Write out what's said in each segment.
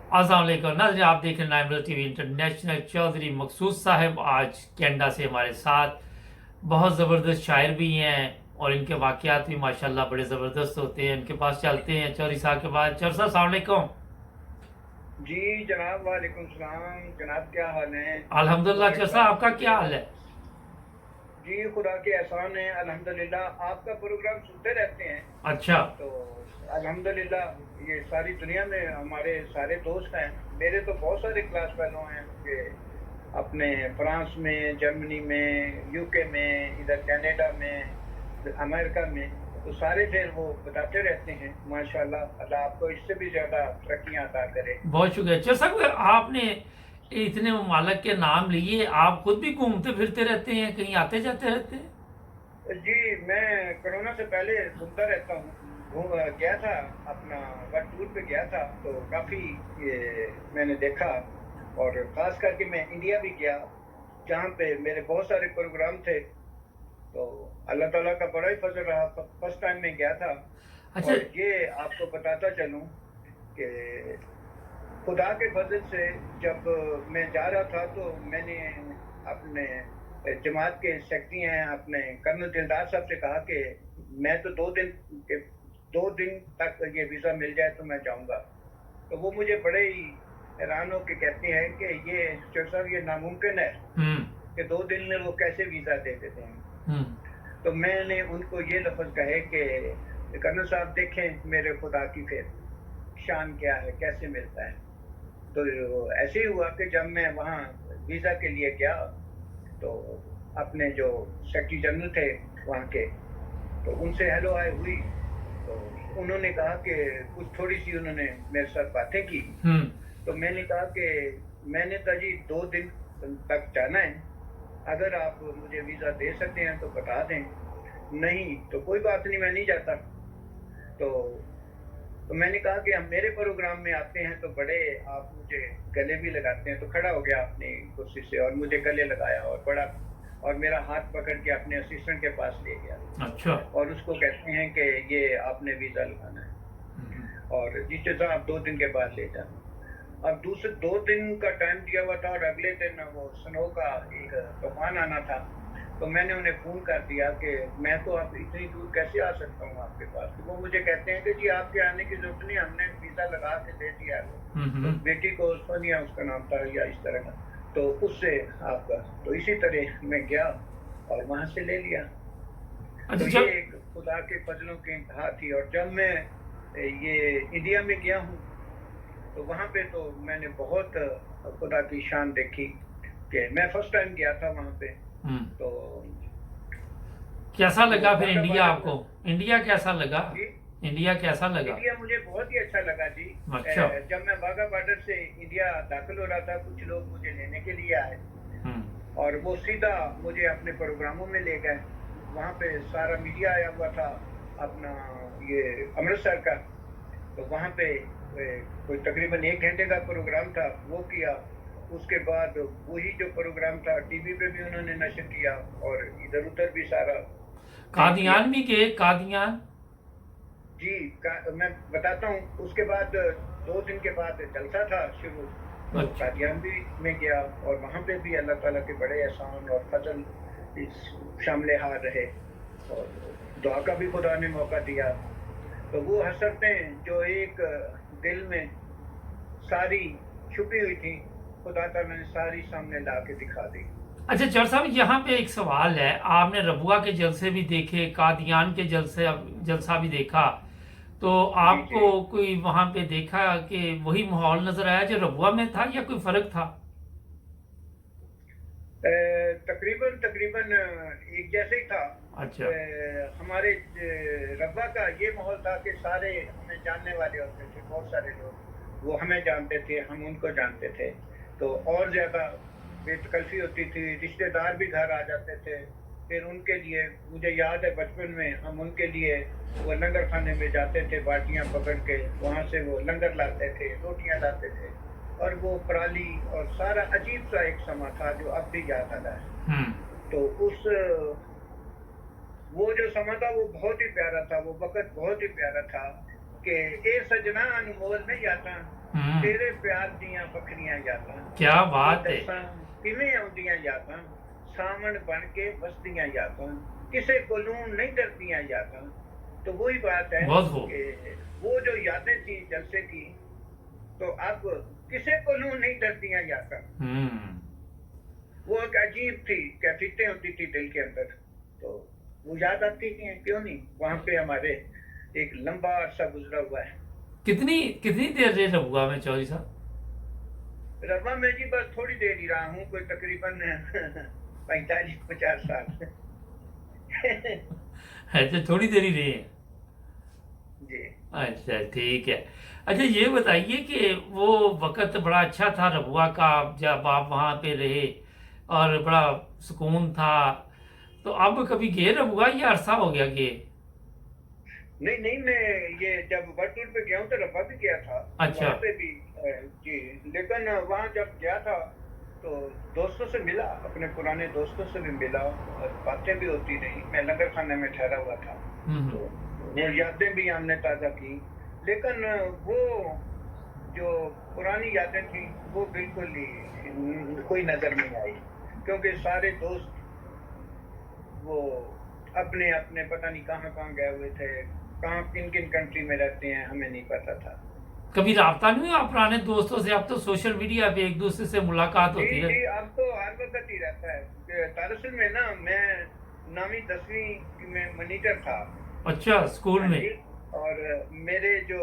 अस्सलाम वालेकुम नाज़रीन, आप देख रहे हैं नाइम टीवी इंटरनेशनल। चौधरी मकसूद साहब आज कनाडा से हमारे साथ। बहुत ज़बरदस्त शायर भी हैं और इनके वाक़यात भी माशाल्लाह बड़े ज़बरदस्त होते हैं। इनके पास चलते हैं चौधरी साहब के पास। चौधरी साहब अस्सलाम वालेकुम। जी जनाब, वालेकुम सलाम जनाब, क्या हाल है? अल्हम्दुलिल्लाह। चौधरी मुबारकबाद साहब आपका मुझे क्या आप। हाल है? जी खुदा के एहसान है, अल्हम्दुलिल्लाह। आपका प्रोग्राम सुनते रहते हैं अच्छा। तो अल्हम्दुलिल्लाह। ये सारी दुनिया में हमारे सारे दोस्त हैं। मेरे तो बहुत सारे क्लास फेलो हैं कि अपने फ्रांस में, जर्मनी में, यूके में, इधर कनाडा में, अमेरिका में। तो सारे फिर वो बताते रहते हैं माशाल्लाह। अल्लाह आपको इससे भी ज़्यादा तरक्कियाँ अता करे। बहुत शुक्रिया चौधरी साहब, आपने इतने ममालिक के नाम लिए, आप खुद भी घूमते फिरते रहते हैं, कहीं आते जाते रहते हैं? जी, मैं कोरोना से पहले घूमता रहता हूँ। गया था, अपना वर्क टूर पे गया था, तो काफ़ी ये मैंने देखा। और ख़ास करके मैं इंडिया भी गया, जहाँ पे मेरे बहुत सारे प्रोग्राम थे। तो अल्लाह ताला का बड़ा ही फजल रहा। फर्स्ट टाइम मैं गया था। अच्छा। और ये आपको बताता चलूँ कि खुदा के फजल से जब मैं जा रहा था तो मैंने अपने जमात के सेक्रेटरी हैं अपने कर्नल दिलदार साहब से कहा कि मैं तो 2 दिन तक ये वीज़ा मिल जाए तो मैं जाऊंगा। तो वो मुझे बड़े ही हैरान होकर कहते हैं कि ये चौधरी साहब, ये नामुमकिन है हम्म। कि 2 दिन में वो कैसे वीज़ा दे देते हैं। हम्म। तो मैंने उनको ये लफ्ज़ कहे कि कर्नल साहब देखें मेरे खुदा की फिर शान क्या है, कैसे मिलता है। तो ऐसे ही हुआ कि जब मैं वहाँ वीज़ा के लिए गया तो अपने जो सेक्रेटरी जनरल थे वहाँ के, तो उनसे हेलो हाय हुई। तो उन्होंने कहा कि कुछ थोड़ी सी उन्होंने मेरे साथ बातें की। हम्म। तो मैंने कहा कि मैंने तो जी 2 दिन तक जाना है, अगर आप मुझे वीज़ा दे सकते हैं तो बता दें, नहीं तो कोई बात नहीं, मैं नहीं जाता। तो तो मैंने कहा कि हम मेरे प्रोग्राम में आते हैं तो बड़े आप मुझे गले भी लगाते हैं। तो खड़ा हो गया अपनी कुर्सी से और मुझे गले लगाया और बड़ा, और मेरा हाथ पकड़ के अपने असिस्टेंट के पास ले गया। अच्छा। और उसको कहते हैं कि ये आपने वीज़ा लगाना है और जिस जगह आप 2 दिन के बाद ले जाना। अब दूसरे 2 दिन का टाइम दिया हुआ था और अगले दिन वो स्नो का एक तूफान आना था। तो मैंने उन्हें फ़ोन कर दिया कि मैं तो अब इतनी दूर कैसे आ सकता हूँ आपके पास। तो वो मुझे कहते हैं कि जी आपके आने की ज़रूरत नहीं, हमने वीज़ा लगा के दे दिया है। तो बेटी को सोनिया उसका नाम था या इस तरह का, तो उससे आपका, तो इसी तरह मैं गया और वहाँ से ले लिया। अच्छा। तो ये एक खुदा के फजलों की इंतहा थी। और जब मैं ये इंडिया में गया हूँ तो वहाँ पे तो मैंने बहुत खुदा की शान देखी कि मैं फर्स्ट टाइम गया था वहाँ पे। तो कैसा वो लगा फिर वाघा इंडिया बॉर्डर। आपको? इंडिया कैसा लगा? जी, इंडिया कैसा लगा? इंडिया मुझे बहुत ही अच्छा लगा जी। अच्छा। जब मैं वाघा बॉर्डर से इंडिया दाखिल हो रहा था, कुछ लोग मुझे लेने के लिए आए हम्म। और वो सीधा मुझे अपने प्रोग्रामों में ले गए। वहाँ पे सारा मीडिया आया हुआ था अपना, ये अमृतसर का। तो वहाँ पे कोई तकरीबन 1 घंटे का प्रोग्राम था, वो किया। उसके बाद वही जो प्रोग्राम था टीवी पे भी उन्होंने नशर किया और इधर उधर भी सारा काम किया। कादियान भी गए? कादियान? जी मैं बताता हूँ। उसके बाद 2 दिन के बाद जलसा था शुरू। तो अच्छा। कादियान भी में गया और वहाँ पे भी अल्लाह ताला के बड़े एहसान और फजल इस शामिल हाल रहे और दुआ का भी खुदा ने मौका दिया। तो वो हसरतें जो एक दिल में सारी छुपी हुई थी, खुदा ताला ने सारी सामने ला के दिखा दी। अच्छा चर साहब, यहाँ पे एक सवाल है। आपने रबुआ के जलसे भी देखे, कादियान के जलसे जलसा भी देखा, तो जी जी। आपको कोई वहाँ पे देखा कि वही माहौल नजर आया जो रबुआ में था या कोई फर्क था? तकरीबन तकरीबन एक जैसे ही था। अच्छा। हमारे रब्बा का ये माहौल था कि सारे हमें जानने वाले होते थे, बहुत सारे लोग वो हमें जानते थे, हम उनको जानते थे। तो और ज़्यादा बेतकल्फी होती थी, रिश्तेदार भी घर आ जाते थे। फिर उनके लिए मुझे याद है बचपन में हम उनके लिए वो लंगर खाने में जाते थे, बाटियां पकड़ के वहाँ से वो लंगर लाते थे, रोटियां लाते थे। और वो पराली और सारा अजीब सा एक समा था जो अब भी याद आता है। हम्म। तो उस वो जो समा था वो बहुत ही प्यारा था, वो वक़्त बहुत ही प्यारा था कि ए सजना अनमोल नहीं आता, ਤੇਰੇ ਪਿਆਰ ਦੀਆਂ ਵੱਖਰੀਆਂ ਯਾਦਾਂ ਕੀ ਬਾਤ ਹੈ। ਕਿਵੇਂ ਆਉਂਦੀਆਂ ਯਾਦਾਂ ਸਾਵਣ ਬਣ ਕੇ ਵਸਦੀਆਂ ਯਾਦਾਂ ਕਿਸੇ ਕੋਲੋਂ ਨਹੀਂ ਡਰਦੀਆਂ ਯਾਦਾਂ। तो वही बात है कि वो जो यादें थी जलसे की तो अब किसे को नहीं डरती यादां। वो एक अजीब थी कैफियतें होती थी दिल के अंदर, तो वो याद आती हैं, क्यों नहीं। वहाँ पे हमारे एक लंबा अरसा गुजरा हुआ है। कितनी कितनी देर रहे रबुआ में चौधरी साहब? रबा में जी बस थोड़ी देर ही रहा हूँ, कोई तकरीबन 45-50 साल। अच्छा, थोड़ी देर ही रहे हैं जी। अच्छा ठीक है। अच्छा ये बताइए कि वो वक़्त बड़ा अच्छा था रबुआ का, जब आप वहाँ पे रहे और बड़ा सुकून था, तो अब कभी गए रबुआ या अरसा हो गया गए? नहीं, मैं ये जब वर्ल्ड टूर पे गया हूँ तो रब्बा भी गया था। अच्छा। वहाँ पे भी जी, लेकिन वहाँ जब गया था तो दोस्तों से मिला, अपने पुराने दोस्तों से भी मिला और बातें भी होती रही। मैं लंगर खाने में ठहरा हुआ था, तो वो यादें भी हमने ताज़ा की। लेकिन वो जो पुरानी यादें थी वो बिल्कुल ही कोई नज़र नहीं आई, क्योंकि सारे दोस्त वो अपने अपने पता नहीं कहाँ गए हुए थे, कहाँ किन किन कंट्री में रहते हैं हमें नहीं पता था। कभी राब्ता नहीं हुआ पुराने दोस्तों से? अब तो सोशल मीडिया पे एक दूसरे से मुलाकात होती है। जी, अब तो हर वक्त ही रहता है। दरअसल में ना मैं 9वीं 10वीं में मॉनिटर था। अच्छा, स्कूल में। और मेरे जो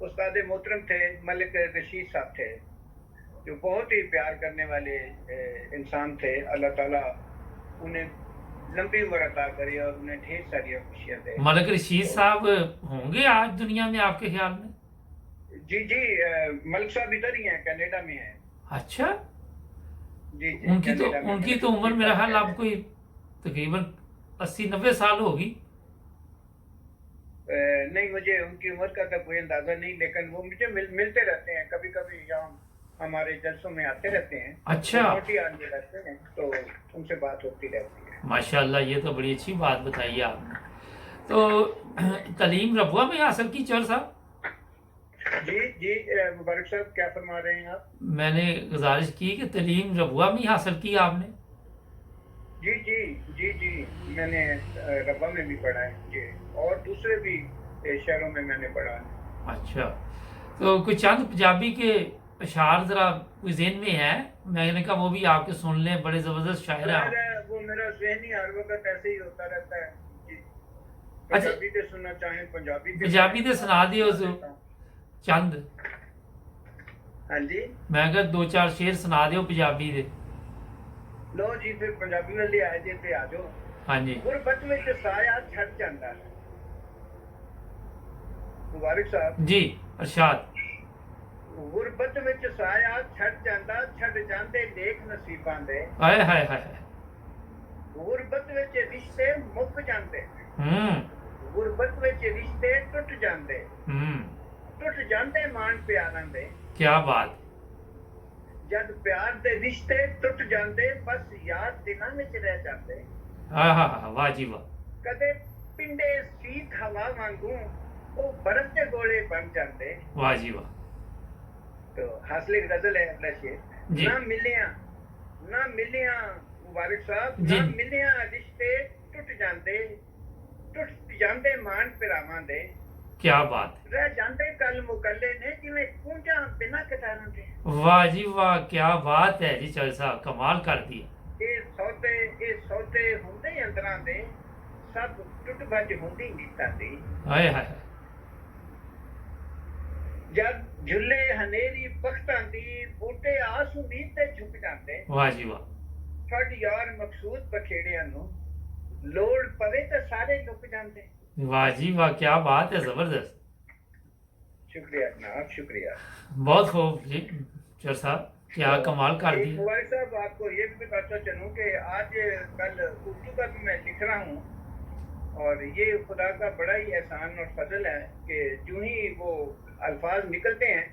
उस्ताद मोहतरम थे मलिक रशीद साहब थे, जो बहुत ही प्यार करने वाले इंसान थे। अल्लाह ताला उन्हें लंबी उम्र अता करे और उन्हें ढेर सारी खुशियां दे। मलिक रशीद साहब होंगे आज दुनिया में आपके ख्याल में? जी, मलिक साहब इधर ही हैं, कनाडा में हैं। अच्छा जी, उनकी तो उम्र मेरा ख्याल आपको तकरीबन 80-90 साल होगी। नहीं, मुझे उनकी उम्र का तो कोई अंदाजा नहीं, लेकिन वो मुझे मिलते रहते हैं, कभी कभी यहाँ हमारे जलसों में आते रहते हैं। अच्छा, मोटी आदमी रहते हैं तो उनसे बात होती रहती है। माशाल्लाह, ये तो बड़ी अच्छी बात बताई आपने। तो तालीम रबुआ में हासिल की चौधरी साहब? जी, मुबारक साहब क्या फरमा रहे हैं आप? मैंने गुजारिश की कि तालीम रबुआ में हासिल की आपने? जी, मैंने रब्बा में भी पढ़ा है जी, और दूसरे भी शहरों में मैंने पढ़ा है। अच्छा, तो कुछ चंद पंजाबी के अशार जरा कोई ज़हन में है? मैंने कहा वो भी आपके सुन लें, बड़े ज़बरदस्त शायर हैं। वो मेरा ज़हन ही हर वक्त ऐसे ही होता रहता है जी। अच्छा, पंजाबी के सुनना चाहें पंजाबी के सुना दियो चंद। हाँ जी, मैं कहा 2-4 शेर सुना दियो पंजाबी दे। लो जी, फिर पंजाबी वाले आए जे ते आ जाओ। हाँ जी। गुरबत विच साया छड़ जांदा है। मुबारक साहब जी, अरशाद। गुरबत विच साया छड़ जांदा, छड़ जांदे लेख नसीबां दे। हाय हाय हाय। गुरबत विच रिश्ते मुक जांदे। गुरबत विच रिश्ते टुट जांदे। टुट जांदे मान प्यारां दे। क्या बात। जद प्यार दे रिश्ते टुट जांदे, बस याद दिलां विच रह जांदे। वाह जी वाह। कदे पिंडे सीख हवा वांगू ओ बर्फ दे गोले बन जांदे। वाह जी वाह। तो हासिल गजल है अपना शेर। ना मिलिया मुबारक साहब, ना मिलिया रिश्ते टुट जांदे मान पिरावां दे। क्या बात। रह जांदे कल मुकल्ले ने जिवें कूंजा बिना कटारां दे। वाह जी वाह, क्या बात है जी चौधरी साहब, कमाल कर दी। ये सौदे हुंदे अंदरां दे, सब टुट भज हुंदी नीतां दी। हाय हाय। जब झुल्ले हनेरी बख्तां दी, बूटे आस उम्मीद ते झुक जांदे। वाह जी वाह। फट यार मकसूद बखेड़ियां नूं, लोड़ पवे ते सारे लुक जांदे। वाह जी वाह, क्या बात है, जबरदस्त। शुक्रिया जनाब, शुक्रिया। बहुत खूब जी चौधरी साहब, क्या कमाल कर दी। मुबारक साहब, आपको ये भी बताता चलूं कि आज कल उर्दू का भी मैं लिख रहा हूँ, और ये खुदा का बड़ा ही एहसान और फजल है कि जो ही वो अल्फाज निकलते हैं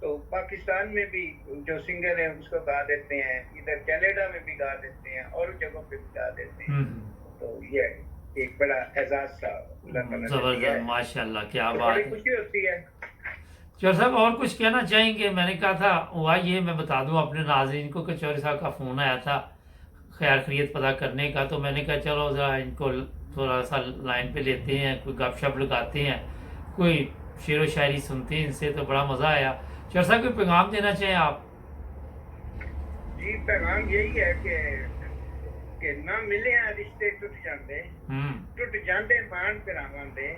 तो पाकिस्तान में भी जो सिंगर है उसको गा देते हैं, इधर कनाडा में भी गा देते हैं, और जगहों पे भी गा देते हैं। तो ये एक बड़ा एजाज था। जबरदस्त, माशाल्लाह, क्या बात है। खुशी होती है। चौधरी साहब और कुछ कहना चाहेंगे? मैंने कहा था हुआ ये, मैं बता दूं अपने नाज़रीन को कि चौधरी साहब का फ़ोन आया था खैर खैरियत पता करने का, तो मैंने कहा चलो ज़रा इनको थोड़ा सा लाइन पे लेते हैं, कोई गपशप लगाते हैं, कोई शेर व शायरी सुनते हैं इनसे, तो बड़ा मज़ा आया। चौधरी साहब कोई पैगाम देना चाहें आप? जी पैगाम यही है कि ना मिले हैं रिश्ते टुट जाते, टुट जाते मान पिरावां दे,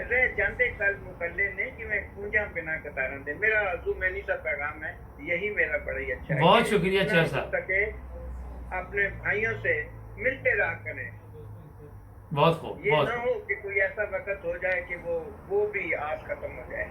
रह जाते कल मुकल्ले ने जिवें खूंजा बिना कतारां दे। मेरा जुमैनी सा पैगाम है, यही मेरा बड़ा ही अच्छा है। बहुत शुक्रिया चौधरी साहब, अपने भाइयों से मिलते रहा करें। बहुत खूब। ये ना हो कि कोई ऐसा वक्त हो जाए कि वो भी आस खत्म हो जाए।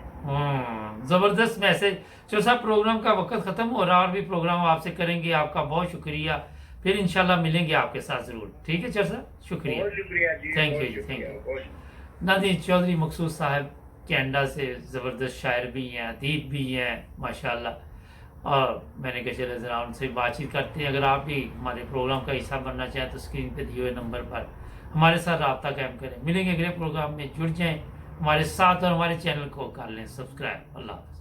जबरदस्त मैसेज। चौधरी साहब प्रोग्राम का वक्त खत्म हो रहा, और भी प्रोग्राम आपसे करेंगे। आपका बहुत शुक्रिया, फिर इंशाल्लाह मिलेंगे आपके साथ जरूर। ठीक है चौधरी साहब, शुक्रिया, बहुत शुक्रिया जी, थैंक बहुत यू जी, थैंक शुक्रिया। यू। नाज़रीन, चौधरी मकसूद साहब कैनेडा से ज़बरदस्त शायर भी हैं, अदीब भी हैं माशाल्लाह, और मैंने कहा चले ज़रा उनसे बातचीत करते हैं। अगर आप भी हमारे प्रोग्राम का हिस्सा बनना चाहें तो स्क्रीन पे दिए हुए नंबर पर हमारे साथ रब्ता कायम करें। मिलेंगे अगले प्रोग्राम में, जुड़ जाएं हमारे साथ और हमारे चैनल को कर लें सब्सक्राइब। अल्लाह हाफ़िज़।